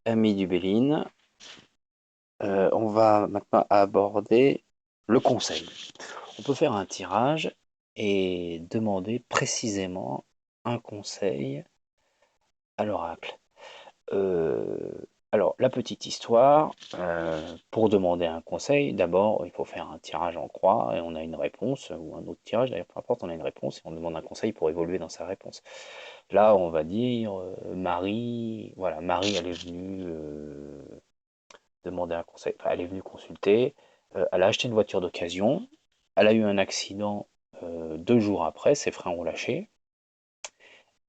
Ami du Béline, on va maintenant aborder le conseil. On peut faire un tirage et demander précisément un conseil à l'oracle. Euh, alors, la petite histoire, pour demander un conseil, d'abord, il faut faire un tirage en croix et on a une réponse, ou un autre tirage, d'ailleurs, peu importe, on a une réponse et on demande un conseil pour évoluer dans sa réponse. Là, on va dire, Marie, voilà, Marie, elle est venue demander un conseil. Enfin, elle est venue consulter. Elle a acheté une voiture d'occasion. Elle a eu un accident 2 jours après. Ses freins ont lâché.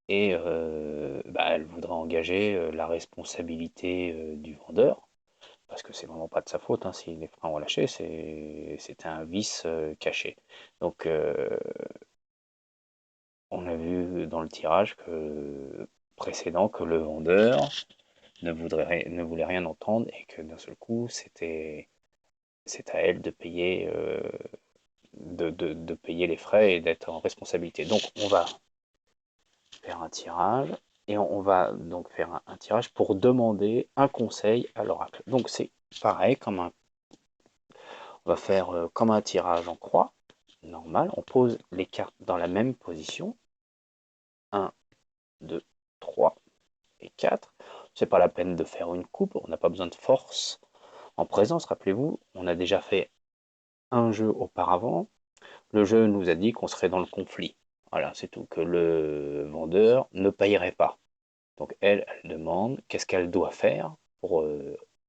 Et bah, elle voudrait engager la responsabilité du vendeur. Parce que c'est vraiment pas de sa faute, hein, si les freins ont lâché, c'était un vice caché. Donc on a vu dans le tirage précédent que le vendeur ne voulait rien entendre et que d'un seul coup c'est à elle de payer, de payer les frais et d'être en responsabilité. Donc on va faire un tirage et on va donc faire un tirage pour demander un conseil à l'oracle. Donc c'est pareil, on va faire comme un tirage en croix, normal. On pose les cartes dans la même position. 1, 2, 3 et 4. C'est pas la peine de faire une coupe, on n'a pas besoin de force en présence. Rappelez-vous, on a déjà fait un jeu auparavant. Le jeu nous a dit qu'on serait dans le conflit. Voilà, c'est tout, que le vendeur ne payerait pas. Donc elle demande qu'est-ce qu'elle doit faire pour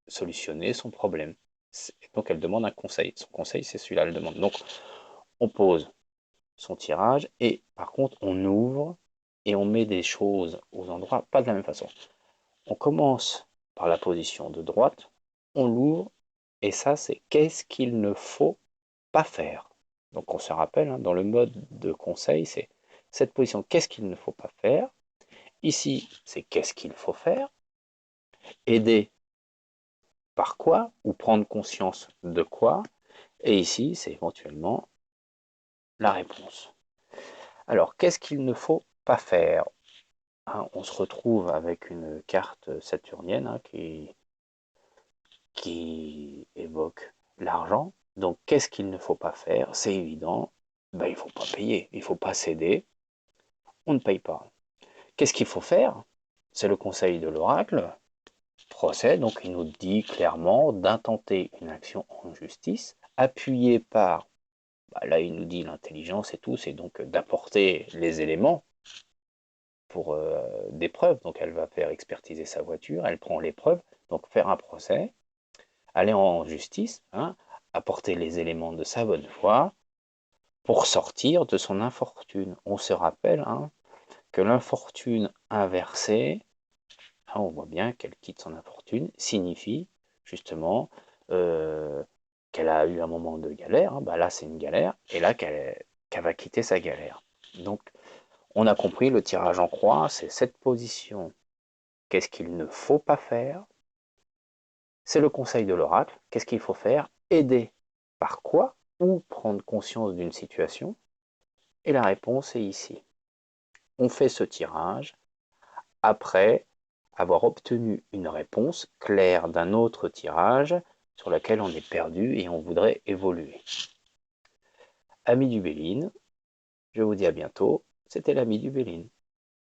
solutionner son problème. Donc elle demande un conseil. Son conseil, c'est celui-là, elle demande. Donc on pose son tirage et par contre on ouvre et on met des choses aux endroits, pas de la même façon. On commence par la position de droite, on l'ouvre et ça c'est qu'est-ce qu'il ne faut pas faire. Donc on se rappelle, hein, dans le mode de conseil, c'est cette position, qu'est-ce qu'il ne faut pas faire. Ici, c'est qu'est-ce qu'il faut faire. Aider par quoi, ou prendre conscience de quoi. Et ici, c'est éventuellement la réponse. Alors, qu'est-ce qu'il ne faut pas faire, hein? On se retrouve avec une carte saturnienne, hein, qui évoque l'argent. Donc, qu'est-ce qu'il ne faut pas faire? C'est évident, ben, il ne faut pas payer, il ne faut pas céder, on ne paye pas. Qu'est-ce qu'il faut faire? C'est le conseil de l'oracle, procès, donc il nous dit clairement d'intenter une action en justice, appuyée par, bah là il nous dit l'intelligence et tout, c'est donc d'apporter les éléments pour des preuves. Donc elle va faire expertiser sa voiture, elle prend les preuves, donc faire un procès, aller en justice, hein, apporter les éléments de sa bonne foi pour sortir de son infortune. On se rappelle, hein, que l'infortune inversée, hein, on voit bien qu'elle quitte son infortune, signifie justement qu'elle a eu un moment de galère, hein, bah là c'est une galère, et là qu'elle va quitter sa galère. Donc on a compris, le tirage en croix, c'est cette position. Qu'est-ce qu'il ne faut pas faire? C'est le conseil de l'oracle. Qu'est-ce qu'il faut faire? Aider. Par quoi? Ou prendre conscience d'une situation? Et la réponse est ici. On fait ce tirage après avoir obtenu une réponse claire d'un autre tirage sur lequel on est perdu et on voudrait évoluer. Ami du Béline, je vous dis à bientôt, c'était l'ami du Béline.